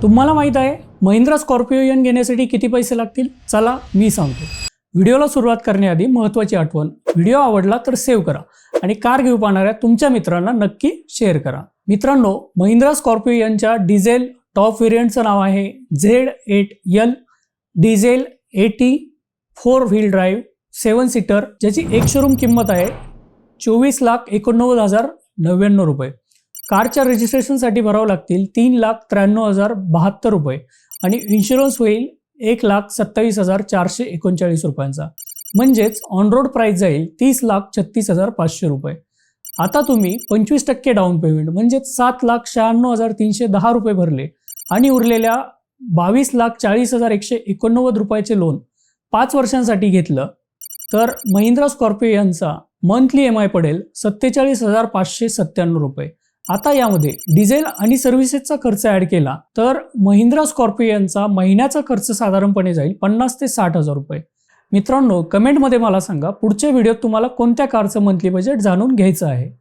तुम्हाला माहित आहे महिंद्रा स्कॉर्पिओ घेण्यासाठी किती पैसे लागतील? चला मी सांगतो। व्हिडिओला सुरुवात करण्याआधी महत्त्वाची आठवण, व्हिडिओ आवडला तर सेव्ह करा आणि कार घेऊ पाहणाऱ्या तुमच्या मित्रांना नक्की शेअर करा। मित्रांनो, महिंद्रा स्कॉर्पिओ डिझेल टॉप व्हेरियंटचं नाव आहे Z8L diesel 80 4 wheel drive 7 seater, ज्याची एक शोरूम किंमत आहे 24,89,099 रुपये। कारच्या रजिस्ट्रेशनसाठी भरावं लागतील 3,93,072 रुपये आणि इन्शुरन्स होईल 1,27,439 रुपयांचा, म्हणजेच ऑन रोड प्राइस जाईल 30,36,500 रुपये। आता तुम्ही 25% डाऊन पेमेंट म्हणजेच 7,96,310 रुपये भरले आणि उरलेल्या 22,40,189 रुपयाचे लोन 5 वर्षांसाठी घेतलं तर महिंद्रा स्कॉर्पिओ मंथली EMI पडेल 47,597 रुपये। आता यामध्ये डिझेल आणि सर्व्हिसेसचा खर्च ऍड केला तर महिंद्रा स्कॉर्पिओ महिन्याचा खर्च साधारणपणे जाईल 50 ते 60,000 रुपये। मित्रांनो, कमेंटमध्ये मला सांगा पुढच्या व्हिडिओत तुम्हाला कोणत्या कारचं मंथली बजेट जाणून घ्यायचं आहे।